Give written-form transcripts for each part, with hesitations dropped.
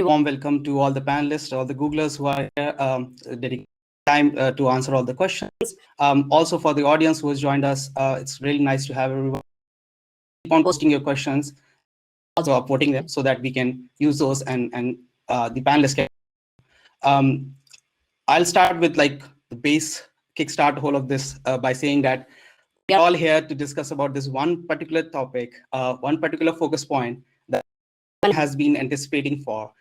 Warm welcome to all the panelists, all the Googlers who are here, dedicating time to answer all the questions. Also for the audience who has joined us, it's really nice to have everyone. Keep on posting your questions, also upvoting them so that we can use those and the panelists can. I'll start with like the base kickstart whole of this by saying that we're all here to discuss about this one particular topic, one particular focus point that has been anticipating for.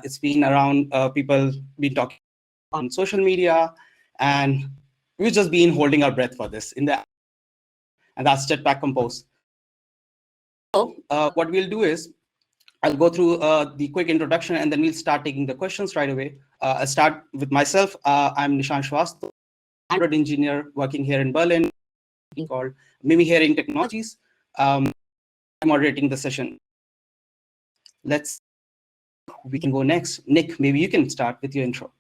It's been around, people been talking on social media, and we've just been holding our breath for this and that's Jetpack Compose. So what we'll do is I'll go through the quick introduction and then we'll start taking the questions right away. I'll start with myself. I'm Nishan Shwastha, Android engineer working here in Berlin, called Mimi Hearing Technologies. I'm moderating the session. We can go next. Nick, maybe you can start with your intro.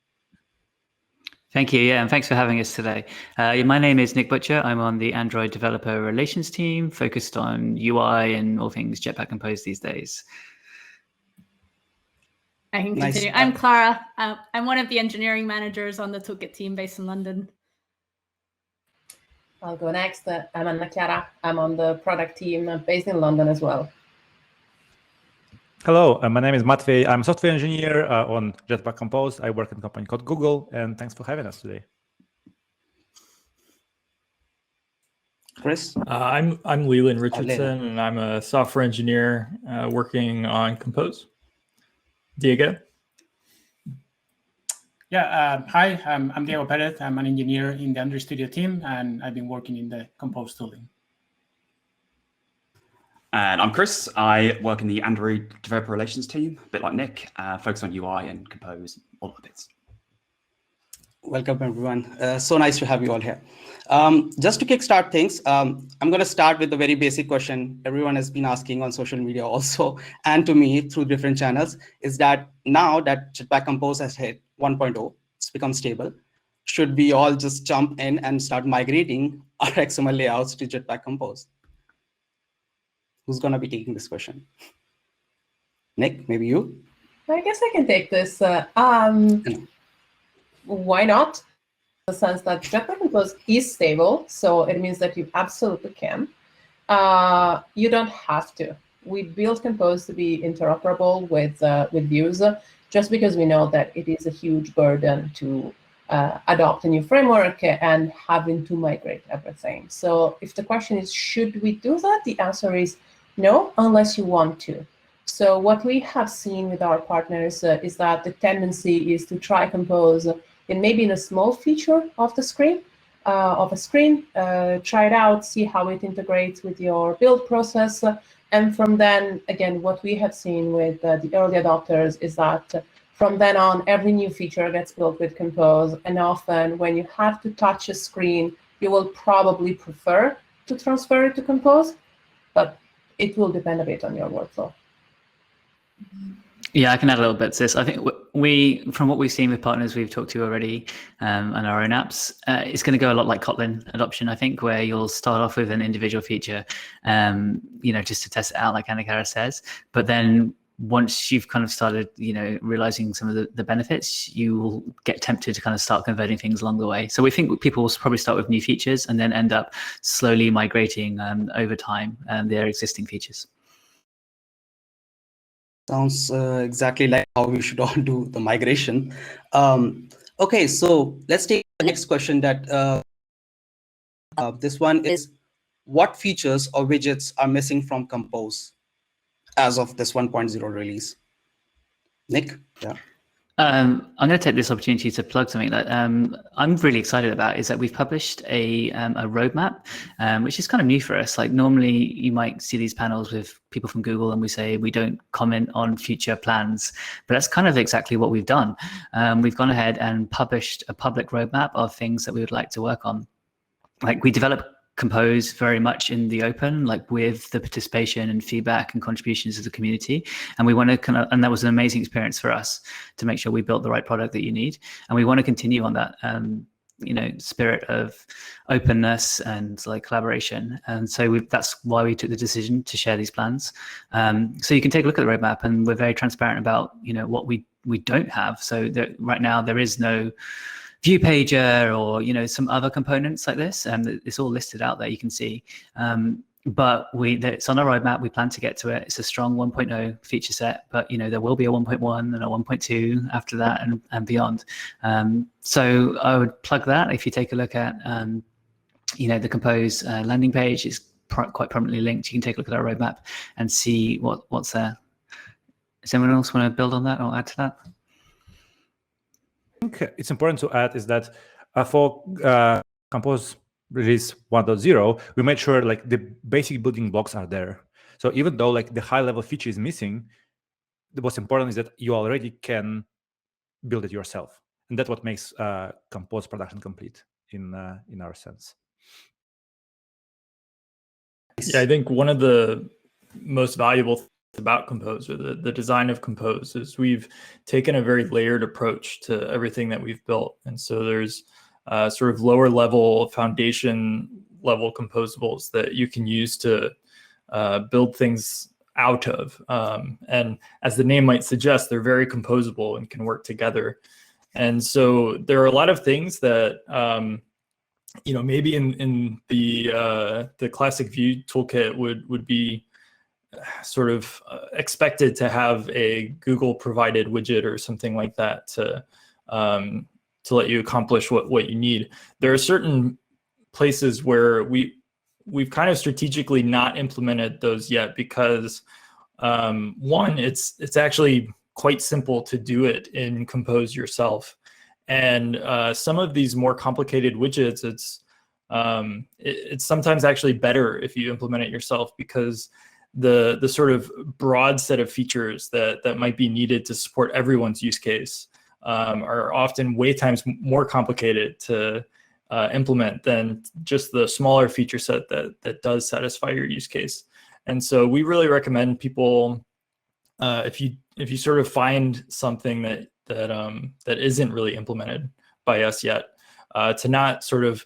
Thank you. Yeah, and thanks for having us today. My name is Nick Butcher. I'm on the Android developer relations team, focused on UI and all things Jetpack Compose these days. I can continue. I'm Clara. I'm one of the engineering managers on the Toolkit team based in London. I'll go next. I'm Anna Chiara. I'm on the product team based in London as well. Hello, my name is Matvey. I'm a software engineer on Jetpack Compose. I work at a company called Google, and thanks for having us today. Chris? I'm Leland Richardson, and I'm a software engineer working on Compose. Diego? Yeah, hi, I'm Diego Perez. I'm an engineer in the Android Studio team, and I've been working in the Compose tooling. And I'm Chris. I work in the Android developer relations team, a bit like Nick, focused on UI and Compose, all of the bits. Welcome, everyone. So nice to have you all here. Just to kickstart things, I'm going to start with a very basic question everyone has been asking on social media also, and to me through different channels, is that now that Jetpack Compose has hit 1.0, it's become stable, should we all just jump in and start migrating our XML layouts to Jetpack Compose? Who's going to be taking this question? Nick, maybe you? I guess I can take this. Why not? In the sense that Jetpack Compose is stable, so it means that you absolutely can. You don't have to. We built Compose to be interoperable with Views, just because we know that it is a huge burden to adopt a new framework and having to migrate everything. So if the question is, should we do that? The answer is no, unless you want to. So what we have seen with our partners is that the tendency is to try Compose in maybe in a small feature of the screen, try it out, see how it integrates with your build process. And from then, again, what we have seen with the early adopters is that from then on, every new feature gets built with Compose. And often when you have to touch a screen, you will probably prefer to transfer it to Compose, but it will depend a bit on your workflow. Yeah, I can add a little bit to this. I think from what we've seen with partners we've talked to already and our own apps, it's going to go a lot like Kotlin adoption, I think, where you'll start off with an individual feature, just to test it out, like Anna Chiara says. But then once you've kind of started, realizing some of the benefits, you will get tempted to kind of start converting things along the way. So we think people will probably start with new features and then end up slowly migrating over time their existing features. Sounds exactly like how we should all do the migration. Okay, so let's take the next question. That this one is, what features or widgets are missing from Compose as of this 1.0 release? Nick? Yeah. I'm going to take this opportunity to plug something that I'm really excited about, is that we've published a roadmap, which is kind of new for us. Like normally you might see these panels with people from Google and we say we don't comment on future plans, but that's kind of exactly what we've done. We've gone ahead and published a public roadmap of things that we would like to work on. Like we develop Compose very much in the open, like with the participation and feedback and contributions of the community. And we want to and that was an amazing experience for us to make sure we built the right product that you need. And we want to continue on that. spirit of openness and like collaboration. And so that's why we took the decision to share these plans. So you can take a look at the roadmap, and we're very transparent about what we don't have. So right now there is no view pager or some other components like this, and it's all listed out there. You can see. But it's on our roadmap. We plan to get to it. It's a strong 1.0 feature set, but there will be a 1.1 and a 1.2 after that and beyond. So I would plug that. If you take a look at the Compose landing page, it's quite prominently linked. You can take a look at our roadmap and see what's there. Does anyone else want to build on that or add to that? I think it's important to add is that for Compose release 1.0, we made sure like the basic building blocks are there. So even though like the high level feature is missing, the most important is that you already can build it yourself, and that's what makes Compose production complete in our sense. Yeah, I think one of the most valuable things about Compose, or the design of Compose, is we've taken a very layered approach to everything that we've built. And so there's sort of lower level, foundation level composables that you can use to build things out of. And as the name might suggest, they're very composable and can work together. And so there are a lot of things that maybe in the classic Vue toolkit would be sort of expected to have a Google provided widget or something like that to let you accomplish what you need. There are certain places where we've kind of strategically not implemented those yet because one, it's actually quite simple to do it in Compose yourself. And some of these more complicated widgets, it's sometimes actually better if you implement it yourself, because the sort of broad set of features that might be needed to support everyone's use case are often way times more complicated to implement than just the smaller feature set that does satisfy your use case. And so we really recommend people, if you sort of find something that isn't really implemented by us yet, to not sort of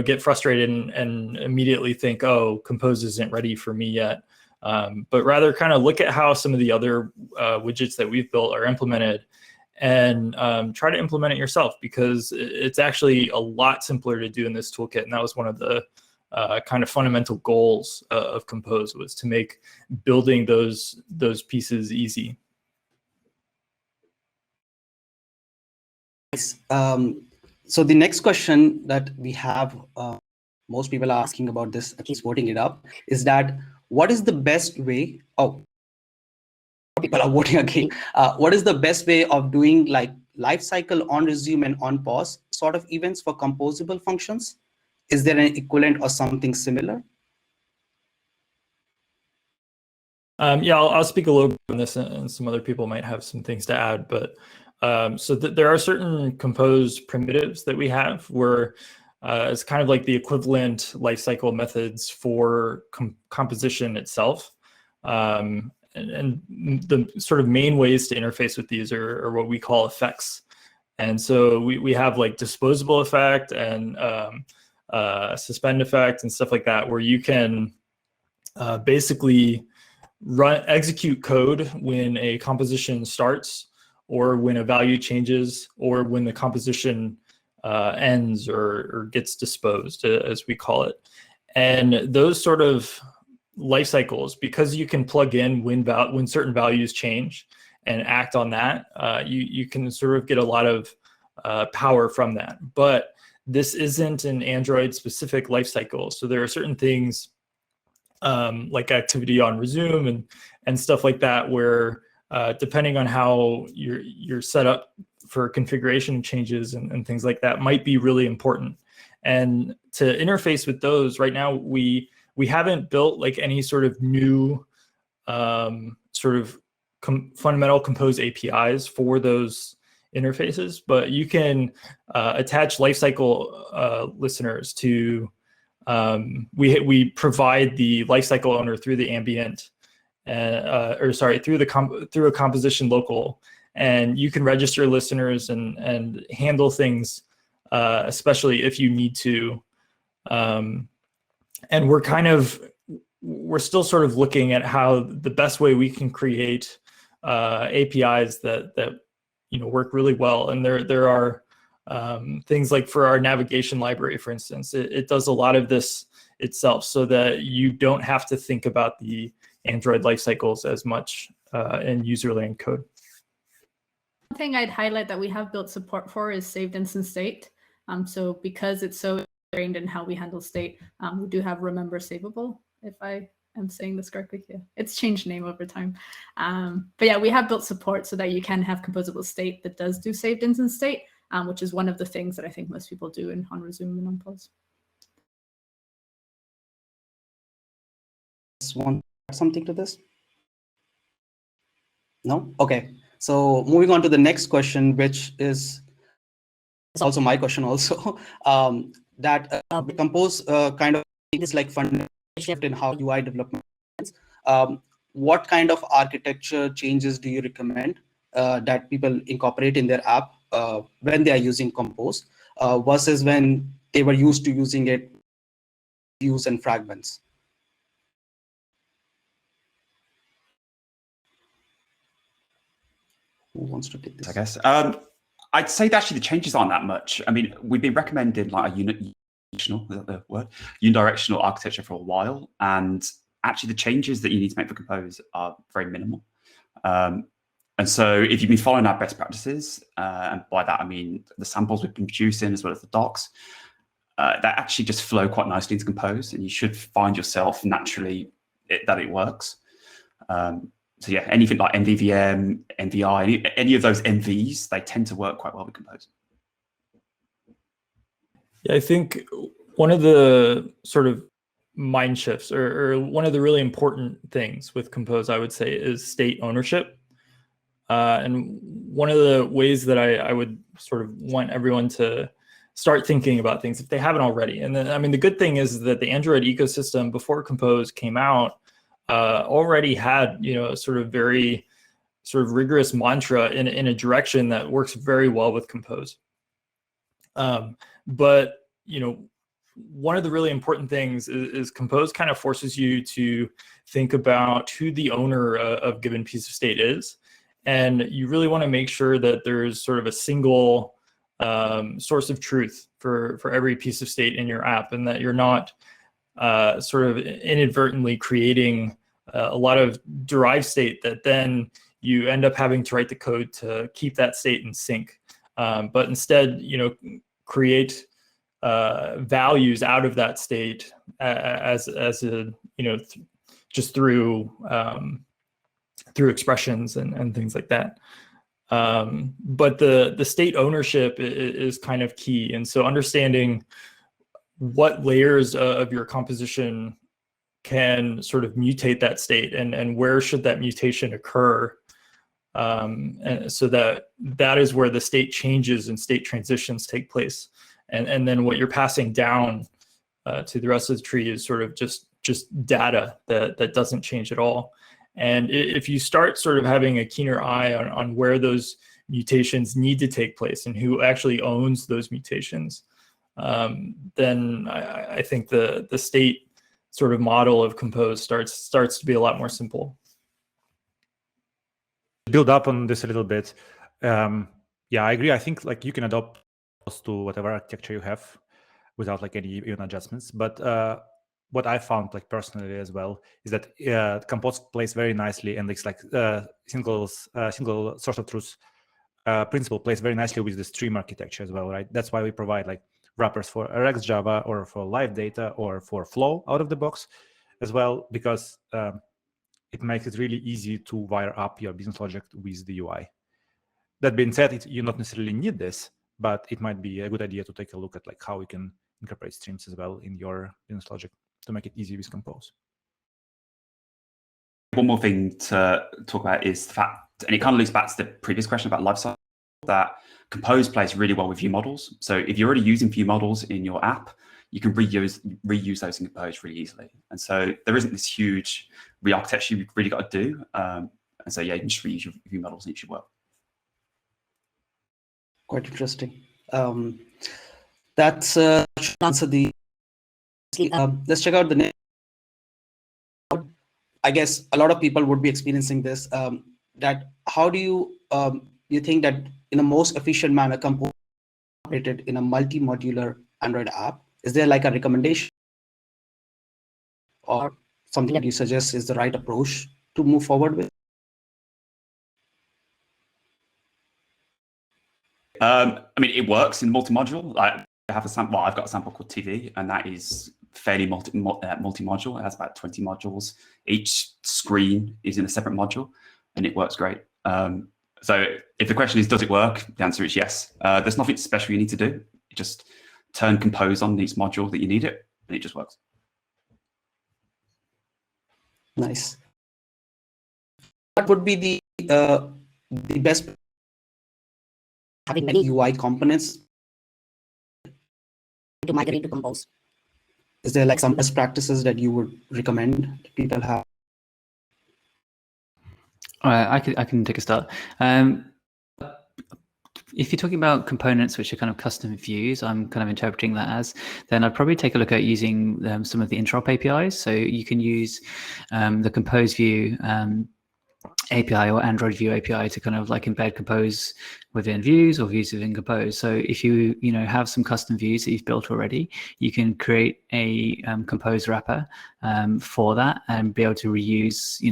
get frustrated and immediately think, oh, Compose isn't ready for me yet, but rather kind of look at how some of the other widgets that we've built are implemented, and try to implement it yourself, because it's actually a lot simpler to do in this toolkit. And that was one of the kind of fundamental goals of Compose, was to make building those pieces easy. So the next question that we have, most people are asking about this, at least voting it up, is that what is the best way? Oh, people are voting again. What is the best way of doing like lifecycle on resume and on pause sort of events for composable functions? Is there an equivalent or something similar? Yeah, I'll speak a little bit on this, and some other people might have some things to add. But there are certain Compose primitives that we have where it's kind of like the equivalent lifecycle methods for composition itself. And the sort of main ways to interface with these are what we call effects. And so we have like disposable effect and suspend effect and stuff like that, where you can basically execute code when a composition starts, or when a value changes, or when the composition ends or gets disposed, as we call it. And those sort of life cycles, because you can plug in when certain values change and act on that, you can sort of get a lot of power from that. But this isn't an Android specific life cycle. So there are certain things like activity on resume and stuff like that, where depending on how you're set up for configuration changes and things like that, might be really important. And to interface with those, right now we haven't built like any sort of new sort of fundamental Compose APIs for those interfaces, but you can attach lifecycle listeners to. We provide the lifecycle owner through the ambient, through a composition local, and you can register listeners and handle things especially if you need to. And we're still sort of looking at how the best way we can create APIs that work really well. And there are things like for our navigation library, for instance, it does a lot of this itself so that you don't have to think about the Android life cycles as much in user-land code. One thing I'd highlight that we have built support for is saved instance state. So because it's so ingrained in how we handle state, we do have remember savable, if I am saying this correctly here. It's changed name over time. But yeah, we have built support so that you can have composable state that does do saved instance state, which is one of the things that I think most people do on resume and on pause. Just want to add something to this? No? Okay. So moving on to the next question, which is also my question also, that Compose kind of is like fundamental shift in how UI development is. What kind of architecture changes do you recommend that people incorporate in their app when they are using Compose versus when they were used to using it views and fragments? Who wants to take this? I guess. I'd say that actually the changes aren't that much. I mean, we've been recommending like a unidirectional architecture for a while, and actually the changes that you need to make for Compose are very minimal. And so if you've been following our best practices, and by that I mean the samples we've been producing as well as the docs, that actually just flow quite nicely into Compose, and you should find yourself naturally that it works. So yeah, anything like MVVM, MVI, any of those MVs, they tend to work quite well with Compose. Yeah, I think one of the sort of mind shifts or one of the really important things with Compose, I would say, is state ownership. And one of the ways that I would sort of want everyone to start thinking about things if they haven't already. And then, I mean, the good thing is that the Android ecosystem before Compose came out already had, sort of very sort of rigorous mantra in a direction that works very well with Compose. But, one of the really important things is Compose kind of forces you to think about who the owner of a given piece of state is. And you really want to make sure that there's sort of a single source of truth for every piece of state in your app, and that you're not sort of inadvertently creating a lot of derived state that then you end up having to write the code to keep that state in sync. But instead, create values out of that state as a, just through expressions and things like that. But the state ownership is kind of key. And so understanding what layers of your composition can sort of mutate that state and where should that mutation occur. And so that is where the state changes and state transitions take place. And then what you're passing down to the rest of the tree is sort of just data that doesn't change at all. And if you start sort of having a keener eye on where those mutations need to take place and who actually owns those mutations, then I think the state sort of model of Compose starts to be a lot more simple. Build up on this a little bit. Yeah, I agree. I think like you can adopt to whatever architecture you have without like any even adjustments. But what I found like personally as well is that Compose plays very nicely, and it's like single source of truth principle plays very nicely with the stream architecture as well, right? That's why we provide like wrappers for Rex Java or for live data or for Flow out of the box as well, because it makes it really easy to wire up your business logic with the UI. That being said, you not necessarily need this, but it might be a good idea to take a look at like how we can incorporate streams as well in your business logic to make it easy with Compose. One more thing to talk about is the fact, and it kind of loops back to the previous question about lifecycle, that Compose plays really well with view models. So if you're already using view models in your app, you can reuse those in Compose really easily. And so there isn't this huge re-architecture you've really got to do. And so yeah, you can just reuse your view models and it should work. Quite interesting. That's should answer the. Let's check out the next. I guess a lot of people would be experiencing this. That how do you think that in a most efficient manner Compose operated in a multi-modular Android app? Is there like a recommendation or something that you suggest is the right approach to move forward with? I mean, it works in multi-module. I have a sample. Well, I've got a sample called TV, and that is fairly multi-module. It has about 20 modules. Each screen is in a separate module, and it works great. So if the question is, does it work? The answer is yes. There's nothing special you need to do. You just turn Compose on each module that you need it, and it just works. Nice. What would be the best having many UI components to migrate to Compose? Is there like some best practices that you would recommend people have? All right, I can take a start. If you're talking about components which are kind of custom views, I'm kind of interpreting that as, then I'd probably take a look at using some of the interop APIs. So you can use the Compose View API or Android View API to kind of like embed Compose within views or views within Compose. So if you have some custom views that you've built already, you can create a Compose wrapper for that and be able to reuse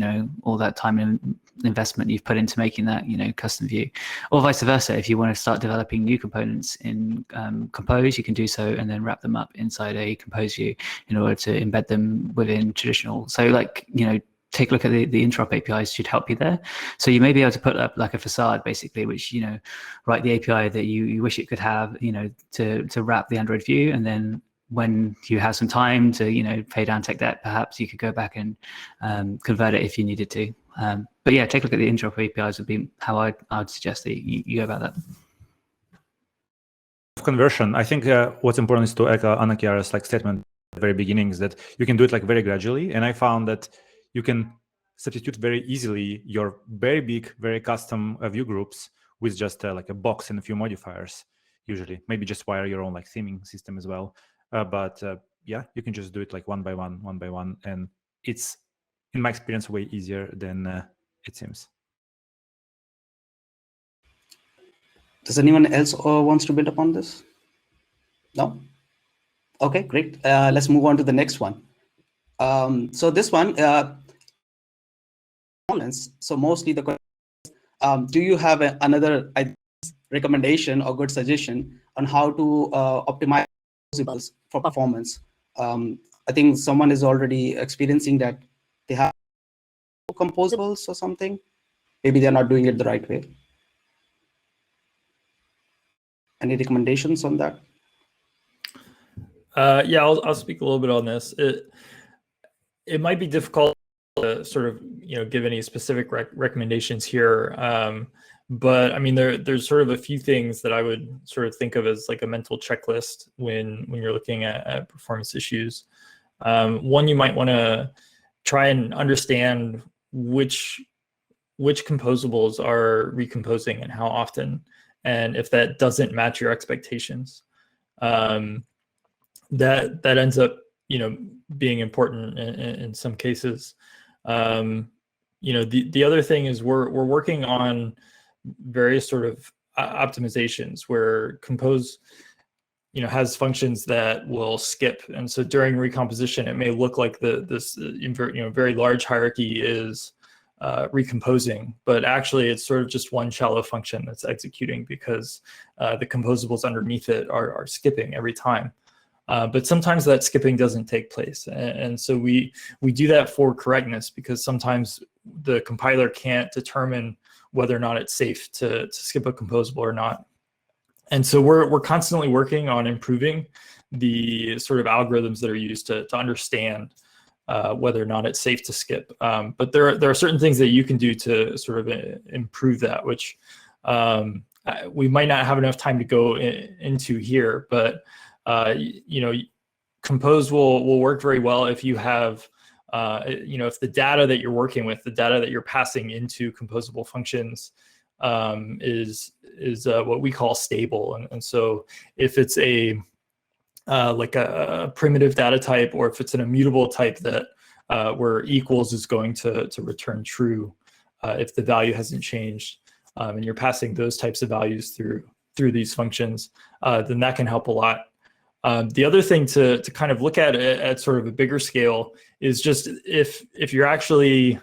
all that time and investment you've put into making that custom view. Or vice versa, if you want to start developing new components in Compose, you can do so and then wrap them up inside a Compose view in order to embed them within traditional. So like take a look at the interop APIs should help you there. So you may be able to put up like a facade basically, which, write the API that you wish it could have, to wrap the Android view. And then when you have some time to, pay down tech debt, perhaps you could go back and convert it if you needed to. But yeah, take a look at the interop APIs would be how I'd suggest that you go about that. Conversion, I think what's important is to echo Anakiara's statement at the very beginning is that you can do it very gradually. And I found that you can substitute very easily your very big, very custom view groups with just like a box and a few modifiers, usually. Maybe just wire your own theming system as well. But yeah, you can just do it one by one. And it's, in my experience, way easier than it seems. Does anyone else wants to build upon this? No? Okay, great. Let's move on to the next one. So this one, so mostly the question, do you have another recommendation or good suggestion on how to optimize composables for performance? I think someone is already experiencing that they have composables or something. Maybe they're not doing it the right way. Any recommendations on that? Yeah, I'll speak a little bit on this. It might be difficult to sort of give any specific recommendations here, but I mean there's sort of a few things that I would sort of think of as a mental checklist when you're looking at performance issues. One, you might want to try and understand which composables are recomposing and how often, and if that doesn't match your expectations, that ends up being important in some cases. The other thing is we're working on various sort of optimizations where Compose has functions that will skip, and so during recomposition it may look like this very large hierarchy is recomposing, but actually it's sort of just one shallow function that's executing because the composables underneath it are skipping every time. But sometimes that skipping doesn't take place, and so we do that for correctness because sometimes the compiler can't determine whether or not it's safe to skip a composable or not. And so we're constantly working on improving the sort of algorithms that are used to understand whether or not it's safe to skip. But there are certain things that you can do to sort of improve that, which we might not have enough time to go into here, but Compose will work very well if you have, if the data that you're working with, the data that you're passing into composable functions is what we call stable. And so if it's a like a primitive data type, or if it's an immutable type that where equals is going to return true if the value hasn't changed, and you're passing those types of values through these functions, then that can help a lot. The other thing to kind of look at sort of a bigger scale is just if you're actually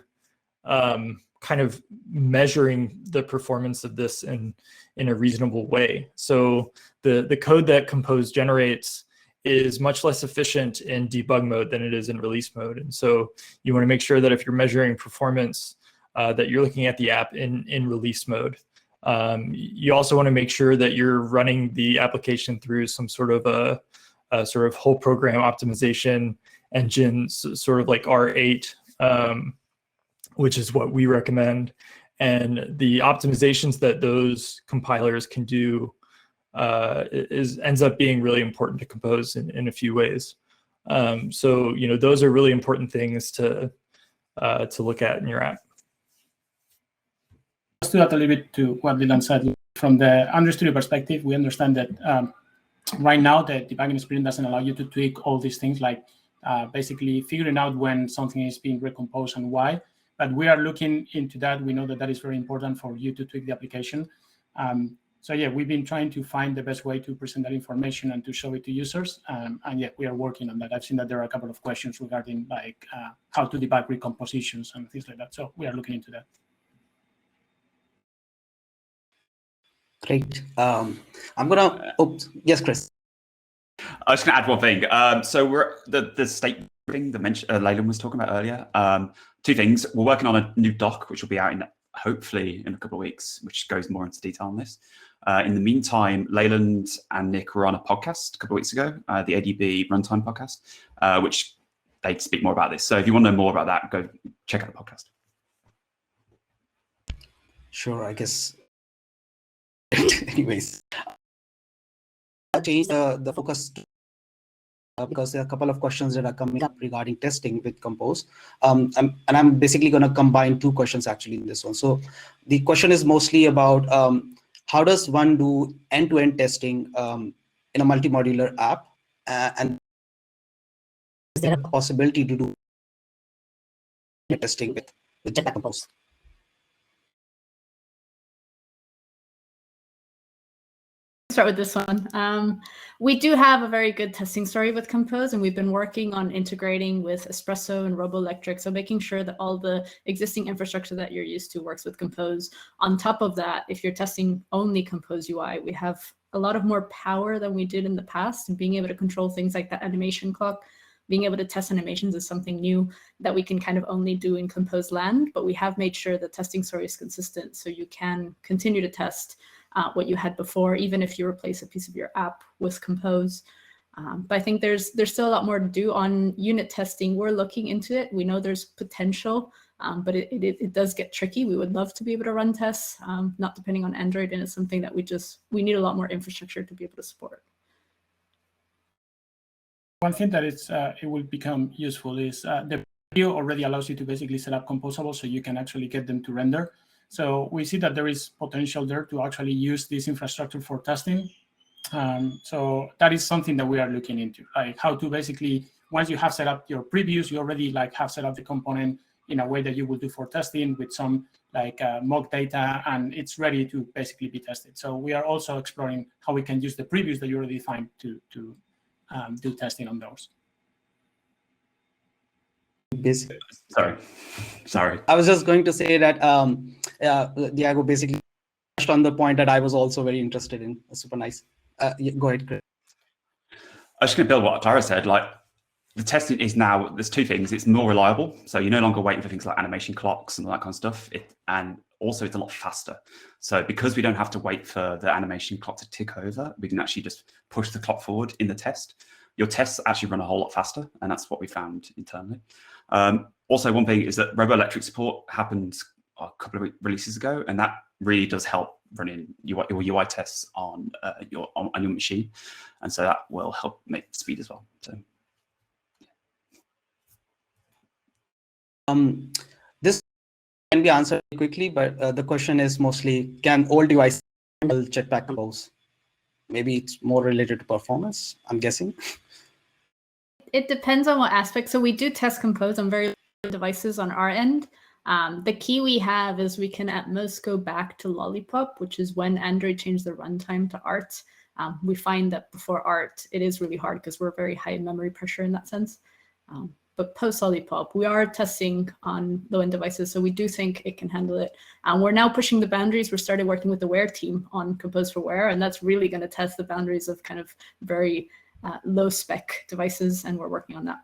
kind of measuring the performance of this in a reasonable way. So the code that Compose generates is much less efficient in debug mode than it is in release mode. And so you want to make sure that if you're measuring performance, that you're looking at the app in release mode. You also want to make sure that you're running the application through some sort of a sort of whole program optimization engine, sort of like R8, which is what we recommend. And the optimizations that those compilers can do ends up being really important to Compose in a few ways. So those are really important things to look at in your app. Just to add a little bit to what Dylan said, from the Android Studio perspective, we understand that right now the debugging experience doesn't allow you to tweak all these things, like basically figuring out when something is being recomposed and why. But we are looking into that. We know that is very important for you to tweak the application. So yeah, we've been trying to find the best way to present that information and to show it to users. And yeah, we are working on that. I've seen that there are a couple of questions regarding like how to debug recompositions and things like that. So we are looking into that. Great. I'm gonna. Oh, yes, Chris. I was going to add one thing. So we're the state thing that Leyland was talking about earlier. Two things. We're working on a new doc, which will be out hopefully in a couple of weeks, which goes more into detail on this. In the meantime, Leyland and Nick were on a podcast a couple of weeks ago, the ADB Runtime podcast, which they speak more about this. So if you want to know more about that, go check out the podcast. Sure, I guess. Anyways, I'll change the focus because there are a couple of questions that are coming up regarding testing with Compose. I'm basically going to combine two questions actually in this one. So the question is mostly about how does one do end-to-end testing in a multi-modular app, and is there a possibility to do testing with Jetpack Compose? Start with this one. We do have a very good testing story with Compose, and we've been working on integrating with Espresso and Roboelectric, so making sure that all the existing infrastructure that you're used to works with Compose. On top of that, if you're testing only Compose UI, we have a lot of more power than we did in the past, and being able to control things like that animation clock. Being able to test animations is something new that we can kind of only do in Compose land, but we have made sure the testing story is consistent, so you can continue to test what you had before, even if you replace a piece of your app with Compose. But I think there's still a lot more to do on unit testing. We're looking into it. We know there's potential, but it does get tricky. We would love to be able to run tests, not depending on Android, and it's something that we need a lot more infrastructure to be able to support. One thing that it will become useful is the preview already allows you to basically set up composables, so you can actually get them to render. So we see that there is potential there to actually use this infrastructure for testing. So that is something that we are looking into, like how to basically, once you have set up your previews, you already like have set up the component in a way that you will do for testing with some like mock data, and it's ready to basically be tested. So we are also exploring how we can use the previews that you already defined to do testing on those. Sorry. I was just going to say that Diego basically touched on the point that I was also very interested in. Super nice. Go ahead, Chris. I was just going to build what Clara said. Like the testing is now, there's two things. It's more reliable. So you're no longer waiting for things like animation clocks and all that kind of stuff. And also it's a lot faster. So because we don't have to wait for the animation clock to tick over, we can actually just push the clock forward in the test. Your tests actually run a whole lot faster. And that's what we found internally. Also, one thing is that Roboelectric support happened a couple of releases ago, and that really does help running your UI tests on your machine, and so that will help make speed as well. So, this can be answered quickly, but the question is mostly: can old devices handle Jetpack Compose? Maybe it's more related to performance, I'm guessing. It depends on what aspect. So we do test compose on very low devices on our end. The key we have is we can at most go back to Lollipop, which is when Android changed the runtime to Art. We find that before Art, it is really hard because we're very high in memory pressure in that sense. But post Lollipop, we are testing on low-end devices, so we do think it can handle it. We're now pushing the boundaries. We started working with the Wear team on Compose for Wear, and that's really going to test the boundaries of kind of very low spec devices, and we're working on that.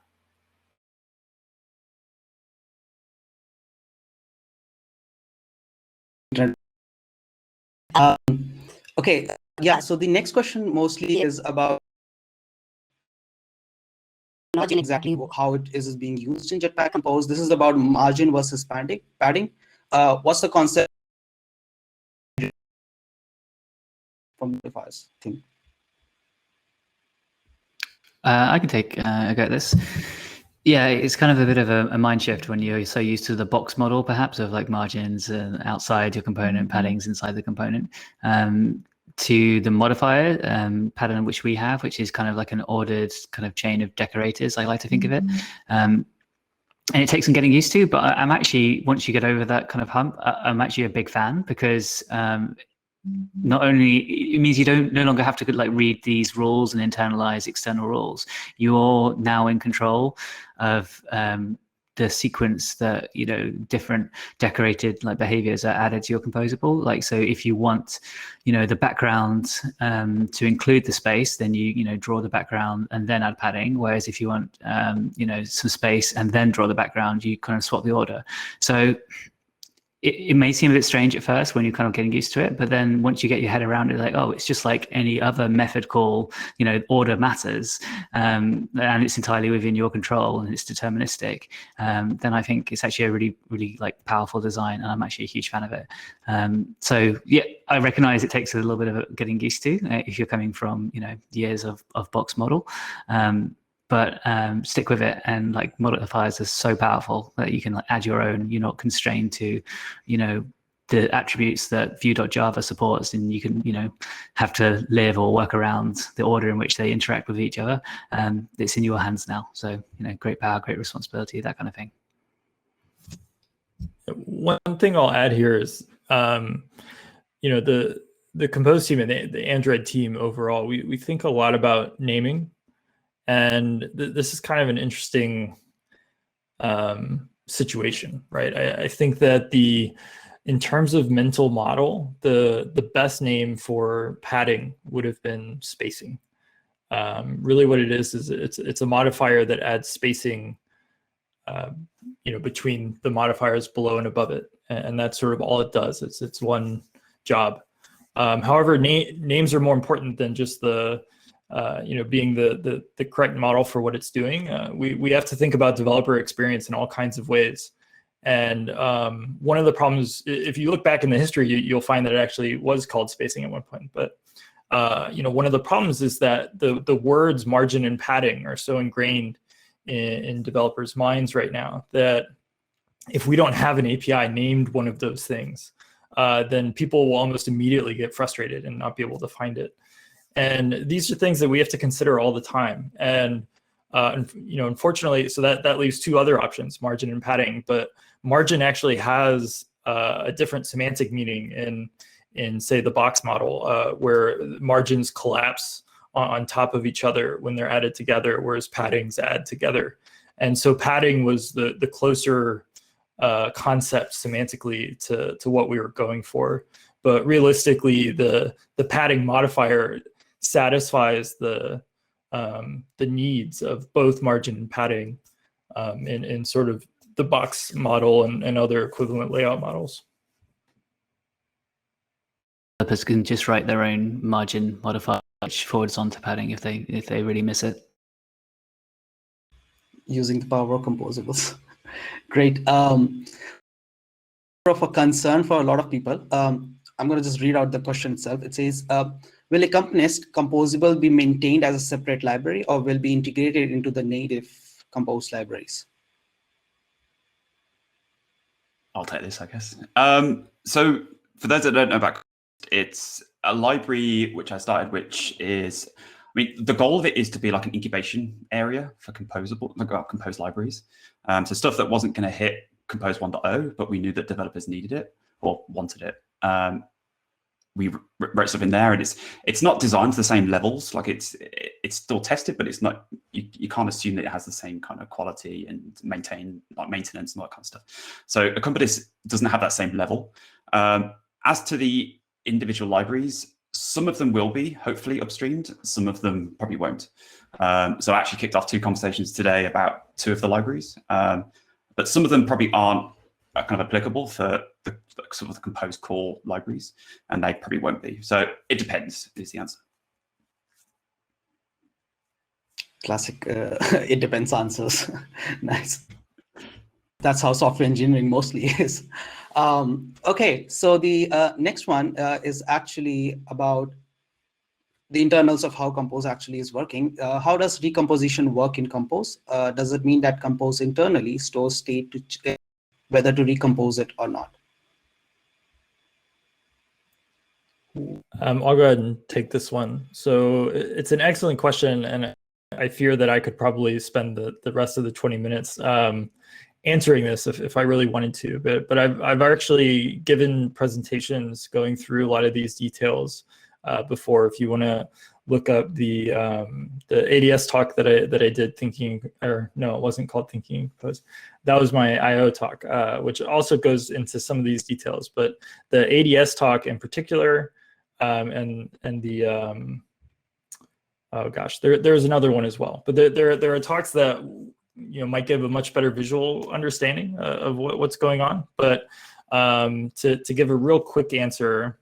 Okay, yeah, so the next question mostly is about not exactly how it is being used in Jetpack Compose. This is about margin versus padding. What's the concept from the device thing? I can take a go at this. Yeah, it's kind of a bit of a mind shift when you're so used to the box model, perhaps, of like margins outside your component, paddings inside the component, to the modifier pattern which we have, which is kind of like an ordered kind of chain of decorators, I like to think of it. And it takes some getting used to, but I'm actually, once you get over that kind of hump, I'm actually a big fan, because not only it means you no longer have to like read these rules and internalize external rules. You're now in control of the sequence that, you know, different decorated like behaviors are added to your composable. Like, so if you want, you know, the background to include the space, then you draw the background and then add padding. Whereas if you want, you know, some space and then draw the background, you kind of swap the order. So it may seem a bit strange at first when you're kind of getting used to it, but then once you get your head around it, like, oh, it's just like any other method call, you know, order matters, and it's entirely within your control and it's deterministic, then I think it's actually a really, really like powerful design, and I'm actually a huge fan of it. So yeah, I recognize it takes a little bit of getting used to if you're coming from, you know, years of box model. But stick with it, and like modifiers are so powerful that you can like add your own. You're not constrained to, you know, the attributes that Vue.java supports, and you can, you know, have to live or work around the order in which they interact with each other. It's in your hands now. So, you know, great power, great responsibility, that kind of thing. One thing I'll add here is, you know, the Compose team and the Android team overall, we think a lot about naming. And this is kind of an interesting situation, right? I think that in terms of mental model, the best name for padding would have been spacing. Really, what it is it's a modifier that adds spacing, you know, between the modifiers below and above it, and that's sort of all it does. It's one job. However, names are more important than just the you know, being the correct model for what it's doing. We have to think about developer experience in all kinds of ways. And one of the problems, if you look back in the history, you'll find that it actually was called spacing at one point. But you know, one of the problems is that the words margin and padding are so ingrained in developers' minds right now that if we don't have an API named one of those things, then people will almost immediately get frustrated and not be able to find it. And these are things that we have to consider all the time. And you know, unfortunately, so that leaves two other options, margin and padding. But margin actually has a different semantic meaning in say the box model, where margins collapse on top of each other when they're added together, whereas paddings add together. And so padding was the closer concept semantically to what we were going for. But realistically, the padding modifier satisfies the needs of both margin and padding in sort of the box model and other equivalent layout models. Developers can just write their own margin modifier which forwards on to padding if they really miss it. Using the power of composables. Great. Of a concern for a lot of people. I'm going to just read out the question itself. It says, will a accompanyist composable be maintained as a separate library or will be integrated into the native Compose libraries? I'll take this, I guess. So for those that don't know about, It's a library which I started, which is, I mean, the goal of it is to be like an incubation area for composable, composed libraries. So stuff that wasn't going to hit Compose 1.0, but we knew that developers needed it or wanted it. We wrote stuff in there, and it's not designed to the same levels. Like it's still tested, but it's not. You can't assume that it has the same kind of quality and maintenance and all that kind of stuff. So a company doesn't have that same level. As to the individual libraries, some of them will be hopefully upstreamed. Some of them probably won't. So I actually kicked off 2 conversations today about 2 of the libraries, but some of them probably aren't kind of applicable for the sort of the Compose core libraries, and they probably won't be. So it depends is the answer. Classic it depends answers. Nice. That's how software engineering mostly is. Okay, so the next one is actually about the internals of how Compose actually is working. How does recomposition work in Compose? Does it mean that Compose internally stores state to whether to recompose it or not? I'll go ahead and take this one. So it's an excellent question, and I fear that I could probably spend the rest of the 20 minutes answering this if I really wanted to. But I've actually given presentations going through a lot of these details before. If you want to look up the ADS talk that I did, it wasn't called Thinking Compose. That was my IO talk, which also goes into some of these details. But the ADS talk in particular, and the oh gosh, there's another one as well. But there are talks that might give a much better visual understanding of what's going on. But to give a real quick answer,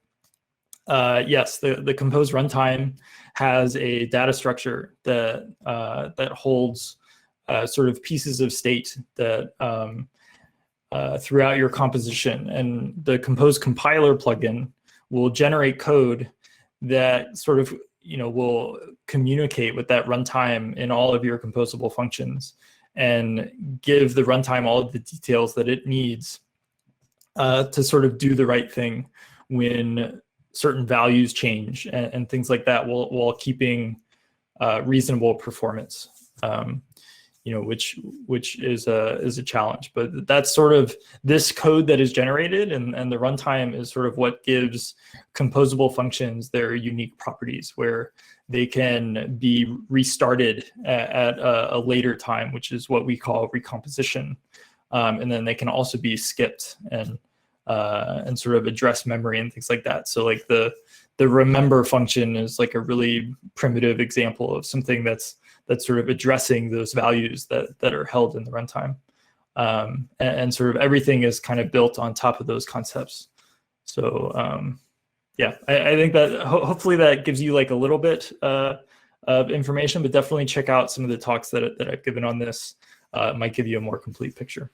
yes, the Compose runtime has a data structure that holds sort of pieces of state that throughout your composition, and the Compose compiler plugin will generate code that sort of will communicate with that runtime in all of your composable functions and give the runtime all of the details that it needs to sort of do the right thing when certain values change and things like that, while keeping reasonable performance, which is a challenge. But that's sort of this code that is generated, and the runtime is sort of what gives composable functions their unique properties, where they can be restarted at a later time, which is what we call recomposition, and then they can also be skipped and sort of address memory and things like that. So like the remember function is like a really primitive example of something that's sort of addressing those values that are held in the runtime. And sort of everything is kind of built on top of those concepts. So yeah, I think that hopefully that gives you like a little bit of information, but definitely check out some of the talks that I've given on this. It might give you a more complete picture.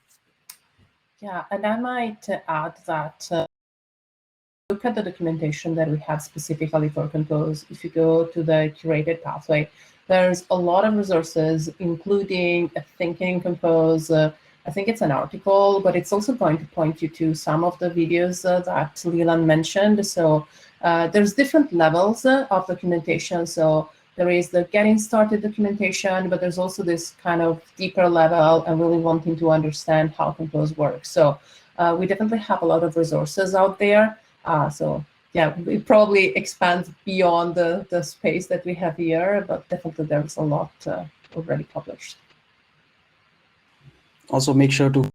Yeah, and I might add that look at the documentation that we have specifically for Compose. If you go to the curated pathway, there's a lot of resources, including a Thinking Compose. I think it's an article, but it's also going to point you to some of the videos that Leland mentioned. So there's different levels of documentation. So there is the getting started documentation, but there's also this kind of deeper level and really wanting to understand how Compose works. So we definitely have a lot of resources out there. So yeah, it probably expands beyond the space that we have here, but definitely there's a lot already published. Also make sure to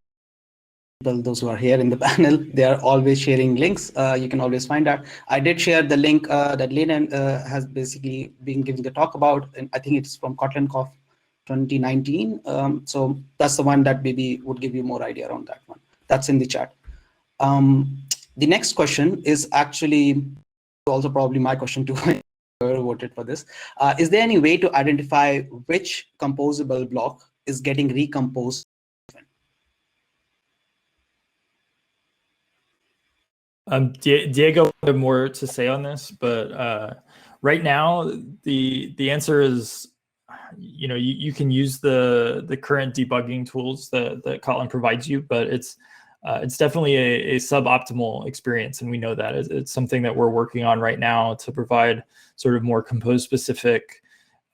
those who are here in the panel, they are always sharing links. You can always find that. I did share the link that Leland has basically been giving the talk about, and I think it's from Kotlin Conf 2019. So that's the one that maybe would give you more idea on that one. That's in the chat. The next question is actually also probably my question to whoever voted for this. Is there any way to identify which composable block is getting recomposed? Diego had more to say on this, but right now the answer is, you can use the current debugging tools that Kotlin provides you, but it's it's definitely a suboptimal experience, and we know that. It's something that we're working on right now to provide sort of more compose-specific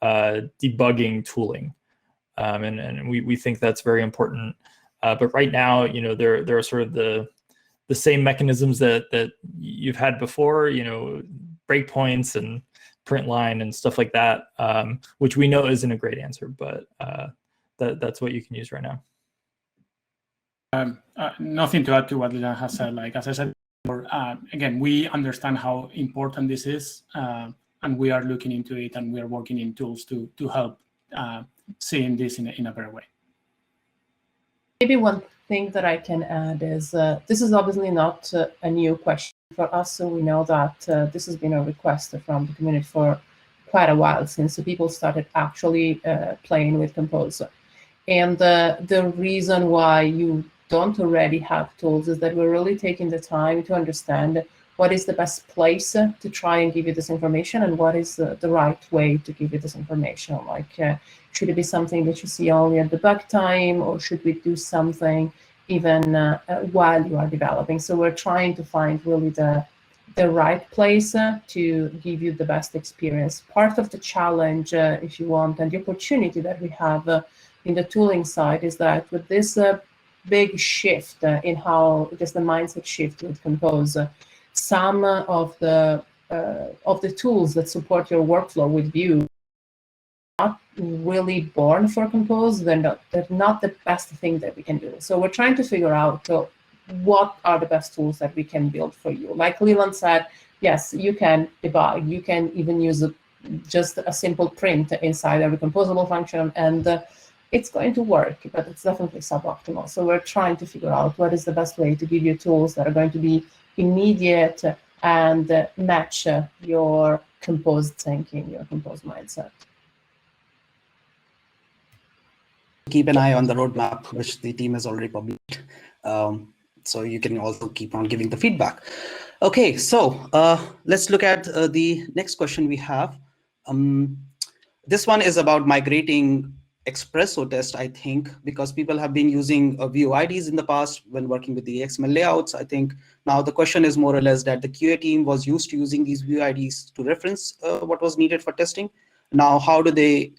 debugging tooling, and we think that's very important. But right now, there are sort of the same mechanisms that you've had before, breakpoints and print line and stuff like that, which we know isn't a great answer, but that's what you can use right now. Nothing to add to what Lilian has said. Like, as I said before, again, we understand how important this is, and we are looking into it, and we are working in tools to help seeing this in a better way. Maybe one thing that I can add is this is obviously not a new question for us, so we know that this has been a request from the community for quite a while, since the people started actually playing with Compose. And the reason why you don't already have tools is that we're really taking the time to understand what is the best place to try and give you this information, and what is the right way to give you this information. Like, should it be something that you see only at debug time, or should we do something even while you are developing? So we're trying to find really the right place to give you the best experience. Part of the challenge, if you want, and the opportunity that we have in the tooling side is that with this big shift in how just the mindset shift with Compose, some of the tools that support your workflow with Vue are not really born for Compose. They're not the best thing that we can do. So we're trying to figure out what are the best tools that we can build for you. Like Leland said, yes, you can debug. You can even use just a simple print inside every composable function, and it's going to work, but it's definitely suboptimal. So we're trying to figure out what is the best way to give you tools that are going to be immediate and match your composed thinking, your composed mindset. Keep an eye on the roadmap, which the team has already published. So you can also keep on giving the feedback. Okay, so let's look at the next question we have. This one is about migrating Espresso test, I think, because people have been using Vue IDs in the past when working with the XML layouts. I think now the question is more or less that the QA team was used to using these Vue IDs to reference what was needed for testing. Now, how do they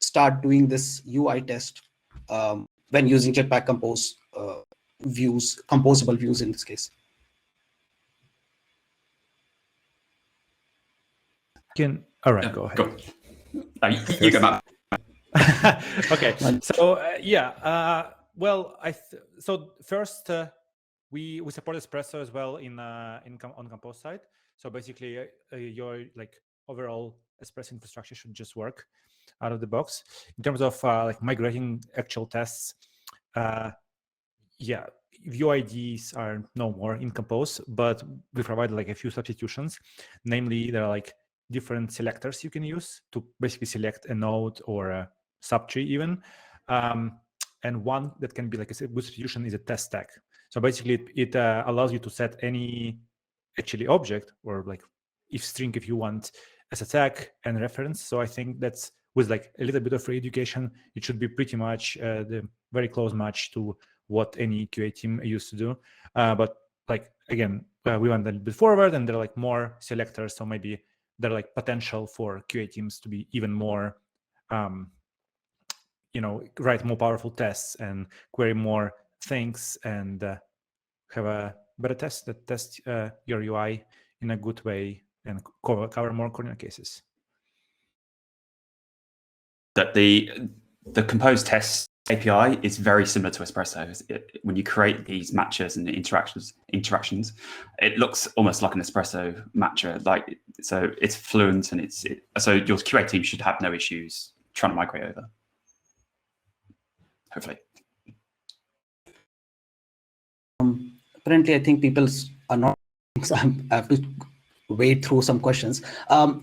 start doing this UI test when using Jetpack Compose views, composable views in this case? All right, go ahead. Go. You go, Matt. Okay, so well, so first we support Espresso as well on Compose side. So basically, your overall Espresso infrastructure should just work out of the box. In terms of migrating actual tests, yeah, Vue IDs are no more in Compose, but we provide a few substitutions. Namely, there are different selectors you can use to basically select a node or a subtree even. And one that can be a good substitution is a test tag. So basically it allows you to set any actually object or if string if you want as a tag and reference. So I think that's with a little bit of re-education, it should be pretty much the very close match to what any QA team used to do. But again, we went a little bit forward and there are more selectors. So maybe there are potential for QA teams to be even more, write more powerful tests and query more things and have a better test that test your UI in a good way and cover more corner cases. That the Compose test API is very similar to Espresso. When you create these matches and interactions, it looks almost like an Espresso matcher. So it's fluent and so your QA team should have no issues trying to migrate over. Hopefully. Apparently, I think people are not. So I have to wade through some questions.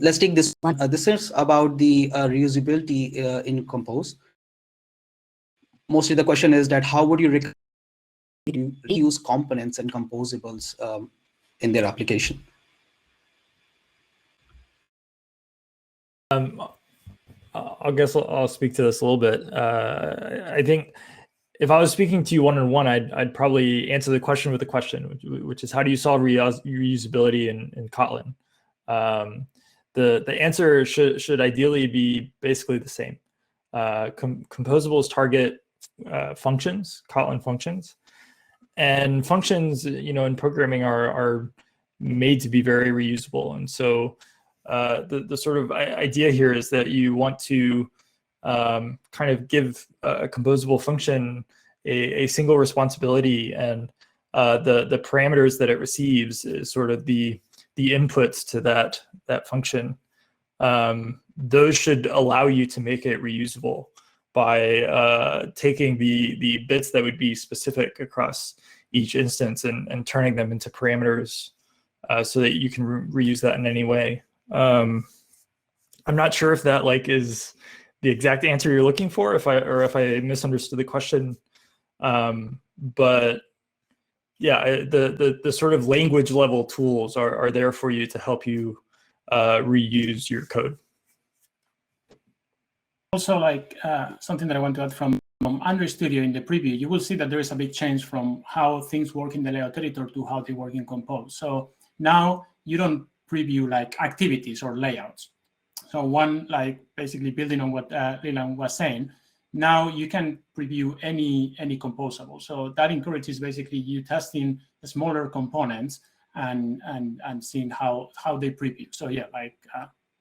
Let's take this one. This is about the reusability in Compose. Mostly the question is that how would you reuse components and composables in their application? I guess I'll speak to this a little bit. I think if I was speaking to you one-on-one, I'd probably answer the question with a question, which is how do you solve reusability in Kotlin? The answer should ideally be basically the same. Composables target functions, Kotlin functions, and functions, in programming are made to be very reusable. And so the sort of idea here is that you want to kind of give a composable function a single responsibility, and the parameters that it receives is sort of the inputs to that function. Those should allow you to make it reusable by taking the bits that would be specific across each instance and turning them into parameters so that you can reuse that in any way. I'm not sure if that is the exact answer you're looking for, if I misunderstood the question. But yeah, the sort of language level tools are there for you to help you reuse your code. Also, something that I want to add from Android Studio in the preview, you will see that there is a big change from how things work in the layout editor to how they work in Compose. So now you don't preview activities or layouts. So one, basically building on what Leland was saying, now you can preview any composable. So that encourages basically you testing the smaller components and seeing how they preview. So yeah,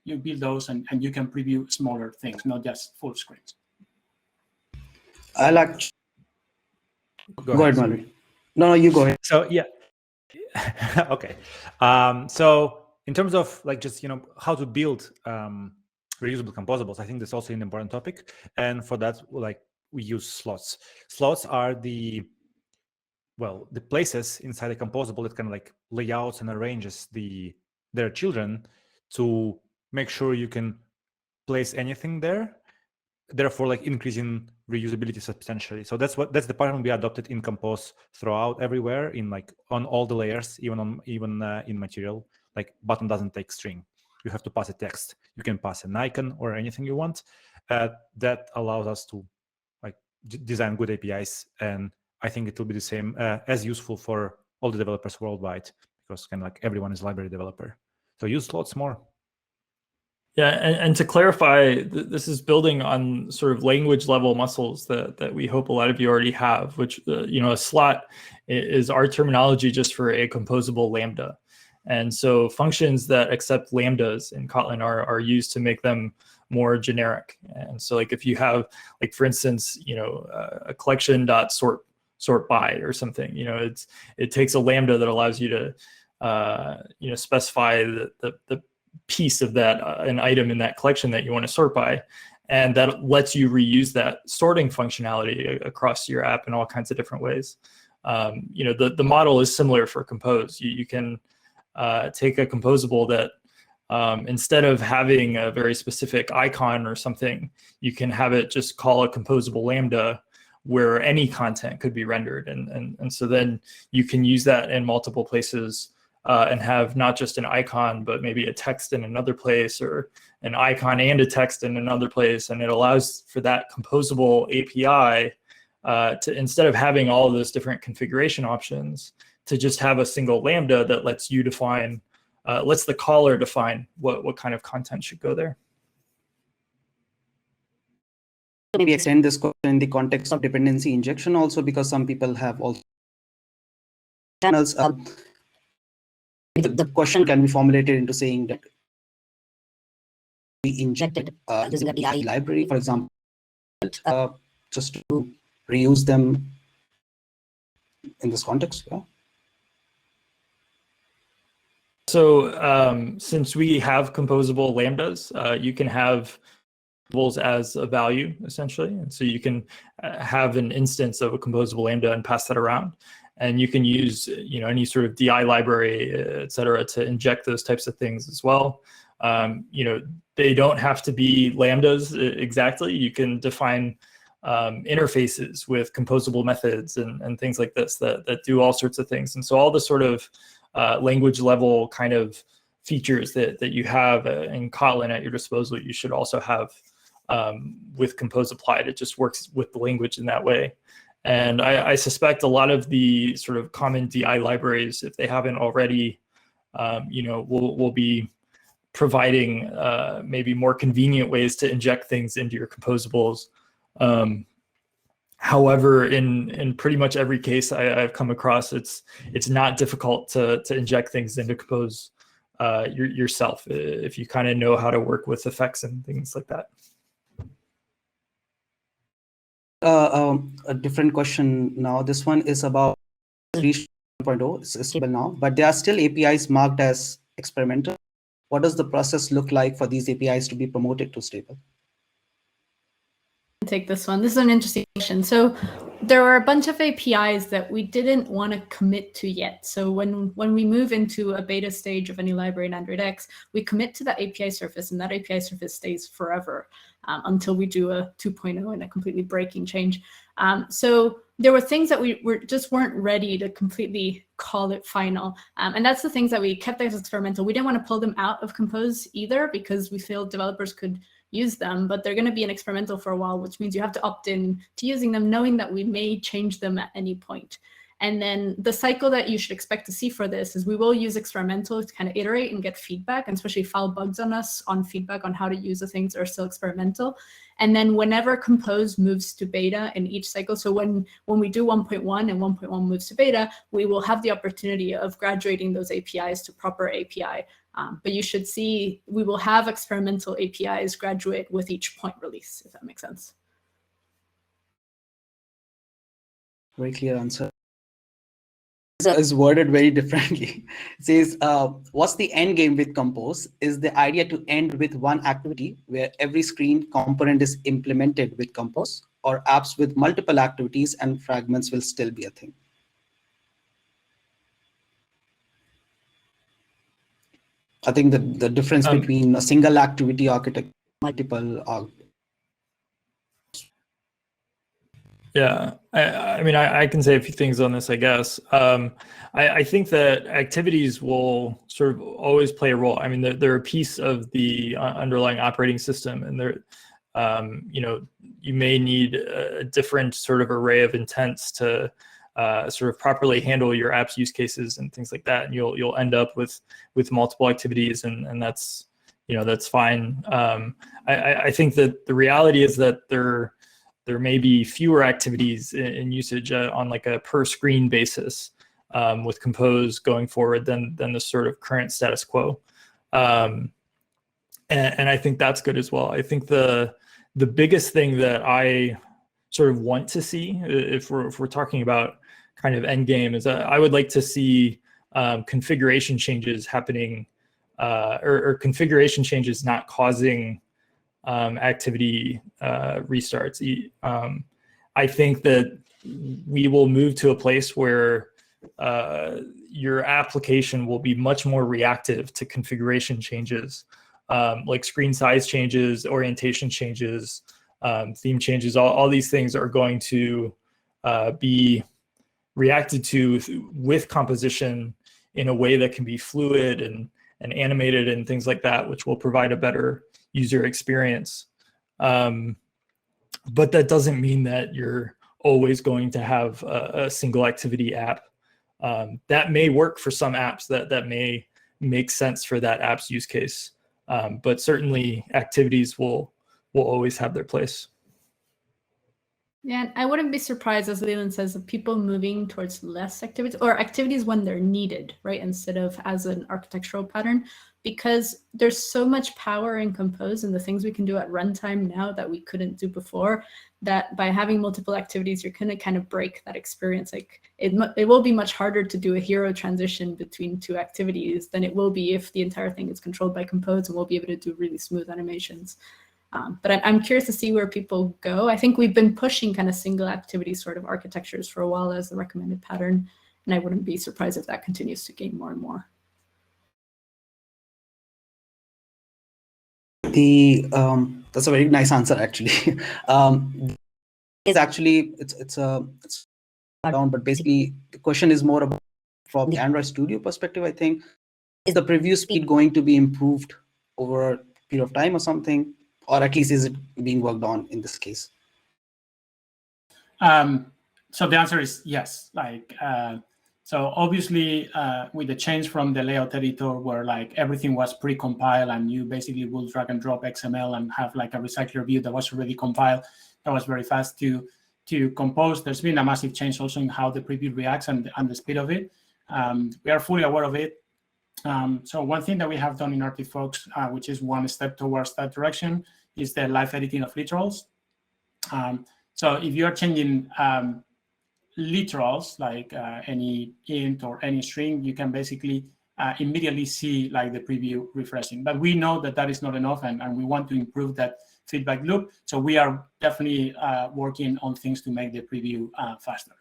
you build those and you can preview smaller things, not just full screens. I like. Go ahead, Mallory. No, you go ahead. So yeah, okay. So in terms of just how to build reusable composables, I think that's also an important topic. And for that, we use slots. Slots are the places inside a composable that kind of layouts and arranges their children to make sure you can place anything there, therefore increasing reusability substantially. So that's the pattern we adopted in Compose throughout everywhere on all the layers, even in material. Button doesn't take string. You have to pass a text. You can pass an icon or anything you want. That allows us to design good APIs, and I think it will be the same as useful for all the developers worldwide, because kind of everyone is library developer. So use slots more. Yeah, and to clarify, this is building on sort of language level muscles that we hope a lot of you already have, which, a slot is our terminology just for a composable lambda. And so functions that accept lambdas in Kotlin are used to make them more generic. And so if you have, for instance, a collection.sort by or something, it takes a lambda that allows you to, specify the piece of that, an item in that collection that you want to sort by. And that lets you reuse that sorting functionality across your app in all kinds of different ways. The model is similar for Compose. You can take a composable that instead of having a very specific icon or something, you can have it just call a composable lambda where any content could be rendered. And so then you can use that in multiple places and have not just an icon, but maybe a text in another place, or an icon and a text in another place. And it allows for that composable API to, instead of having all of those different configuration options, to just have a single lambda that lets you define, lets the caller define what kind of content should go there. Maybe extend this question in the context of dependency injection also, because some people have also channels. The question can be formulated into saying that we injected using a DI library, for example, just to reuse them in this context. Yeah. So since we have composable lambdas, you can have as a value essentially, and so you can have an instance of a composable lambda and pass that around, and you can use any sort of DI library, etc., to inject those types of things as well. They don't have to be lambdas exactly. You can define interfaces with composable methods and things like this that do all sorts of things. And so all the sort of language level kind of features that you have in Kotlin at your disposal, you should also have with Compose applied. It just works with the language in that way. And I suspect a lot of the sort of common DI libraries, if they haven't already, will be providing maybe more convenient ways to inject things into your composables. However, in pretty much every case I've come across, it's not difficult to inject things into Compose yourself if you kind of know how to work with effects and things like that. A different question now. This one is about 3.0. It's stable now, but there are still APIs marked as experimental. What does the process look like for these APIs to be promoted to stable? Take this one. This is an interesting question. So there are a bunch of APIs that we didn't want to commit to yet. So when we move into a beta stage of any library in Android X, we commit to that API surface, and that API surface stays forever until we do a 2.0 and a completely breaking change. So there were things that we just weren't ready to completely call it final. And that's the things that we kept as experimental. We didn't want to pull them out of Compose either, because we feel developers could use them, but they're going to be an experimental for a while, which means you have to opt in to using them, knowing that we may change them at any point. And then the cycle that you should expect to see for this is we will use experimental to kind of iterate and get feedback, and especially file bugs on us on feedback on how to use the things that are still experimental. And then whenever Compose moves to beta in each cycle, so when we do 1.1 and 1.1 moves to beta, we will have the opportunity of graduating those APIs to proper API. But you should see we will have experimental APIs graduate with each point release, if that makes sense. Very clear answer. Is worded very differently. It says, what's the end game with Compose? Is the idea to end with one activity where every screen component is implemented with Compose, or apps with multiple activities and fragments will still be a thing? I think the difference between a single activity architecture, multiple. Yeah, I mean, I can say a few things on this, I guess. I think that activities will sort of always play a role. I mean, they're a piece of the underlying operating system, and they're, you may need a different sort of array of intents to sort of properly handle your app's use cases and things like that. And you'll end up with multiple activities, and that's, that's fine. I think that the reality is that there may be fewer activities in usage on like a per screen basis with Compose going forward than the sort of current status quo. And I think that's good as well. I think the biggest thing that I sort of want to see, if we're talking about kind of end game, is that I would like to see configuration changes happening, or configuration changes not causing activity restarts. I think that we will move to a place where your application will be much more reactive to configuration changes, like screen size changes, orientation changes, theme changes. All these things are going to be reacted to with composition in a way that can be fluid and animated and things like that, which will provide a better user experience. But that doesn't mean that you're always going to have a single activity app. That may work for some apps, that may make sense for that app's use case. But certainly activities will always have their place. Yeah, and I wouldn't be surprised, as Leland says, of people moving towards less activities, or activities when they're needed, right, instead of as an architectural pattern, because there's so much power in Compose and the things we can do at runtime now that we couldn't do before, that by having multiple activities, you're going to kind of break that experience. Like it will be much harder to do a hero transition between two activities than it will be if the entire thing is controlled by Compose, and we'll be able to do really smooth animations. But I'm curious to see where people go. I think we've been pushing kind of single activity sort of architectures for a while as the recommended pattern, and I wouldn't be surprised if that continues to gain more and more. That's a very nice answer, actually. It's actually it's down, but basically the question is more about from the Android Studio perspective. I think, is the preview speed going to be improved over a period of time or something? Or at least is it being worked on in this case? So the answer is yes. So obviously, with the change from the layout editor, where like everything was pre-compiled and you basically will drag and drop XML and have like a recycler view that was already compiled, that was very fast to compose. There's been a massive change also in how the preview reacts and the speed of it. We are fully aware of it. So one thing that we have done in Artifox, which is one step towards that direction, is the live editing of literals. So if you are changing literals, like any int or any string, you can basically immediately see like the preview refreshing. But we know that that is not enough, and we want to improve that feedback loop. So we are definitely working on things to make the preview faster.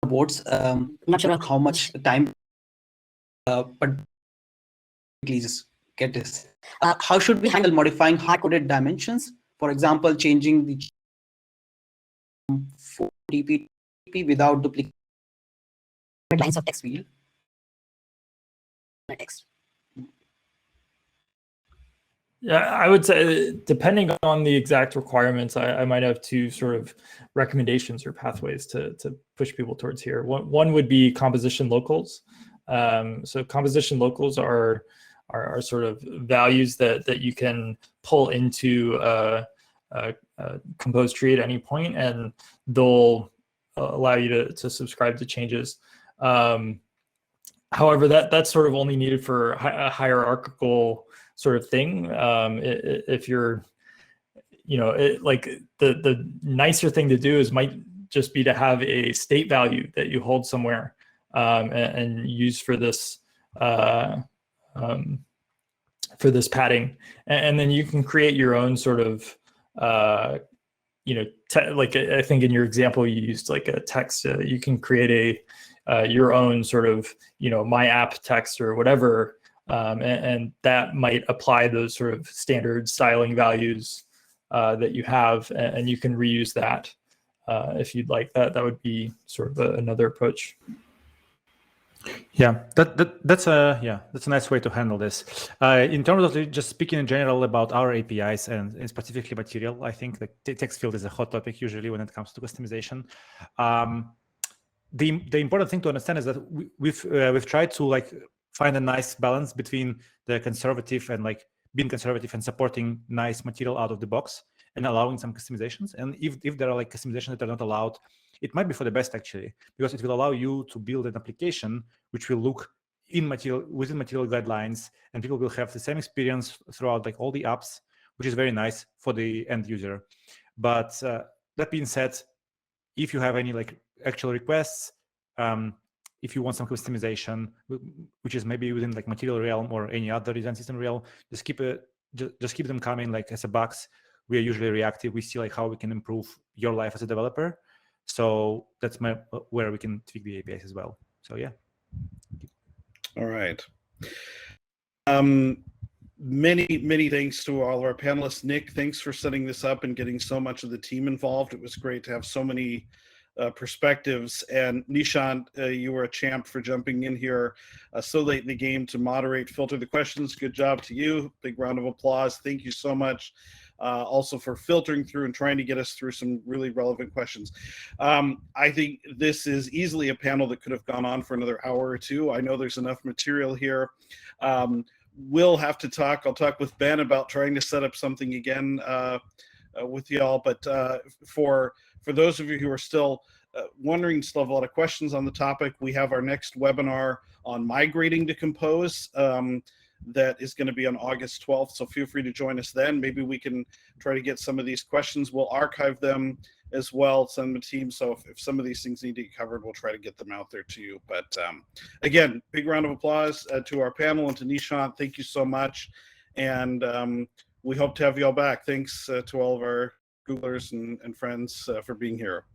Boards, I'm not sure how much time, but please get this. How should we handle modifying hard-coded dimensions? For example, changing the 4 dp without duplicating lines of text field. Text. Yeah, I would say, depending on the exact requirements, I might have two sort of recommendations or pathways to push people towards here. One would be composition locals. So composition locals are sort of values that you can pull into a compose tree at any point, and they'll allow you to subscribe to changes. However, that's sort of only needed for a hierarchical sort of thing. If you're, like the nicer thing to do is might just be to have a state value that you hold somewhere and use for this padding, and then you can create your own sort of like I think in your example you used like a text. You can create your own sort of my app text or whatever, and that might apply those sort of standard styling values that you have, and you can reuse that if you'd like. That would be sort of another approach. Yeah, that's a nice way to handle this. In terms of just speaking in general about our APIs and specifically material, I think the text field is a hot topic usually when it comes to customization. The important thing to understand is that we've tried to like find a nice balance between the conservative and like being conservative and supporting nice material out of the box and allowing some customizations. And if there are like customizations that are not allowed, it might be for the best actually, because it will allow you to build an application which will look within material guidelines, and people will have the same experience throughout like all the apps, which is very nice for the end user. But that being said, if you have any like actual requests, if you want some customization, which is maybe within like material realm or any other design system realm, just keep them coming like as a bugs. We are usually reactive. We see like how we can improve your life as a developer. So that's where we can tweak the APIs as well. So yeah. All right. Many thanks to all of our panelists. Nick, thanks for setting this up and getting so much of the team involved. It was great to have so many perspectives. And Nishant, you were a champ for jumping in here so late in the game to moderate, filter the questions. Good job to you. Big round of applause. Thank you so much. Also for filtering through and trying to get us through some really relevant questions. I think this is easily a panel that could have gone on for another hour or two. I know there's enough material here. We'll have to talk. I'll talk with Ben about trying to set up something again with y'all. But for those of you who are still wondering, still have a lot of questions on the topic, we have our next webinar on migrating to Compose. That is going to be on August 12th, so feel free to join us then. Maybe we can try to get some of these questions. We'll archive them as well, send them to the team, so if some of these things need to get covered, we'll try to get them out there to you. But again, big round of applause to our panel and to Nishant. Thank you so much, and we hope to have you all back. Thanks to all of our Googlers and friends for being here.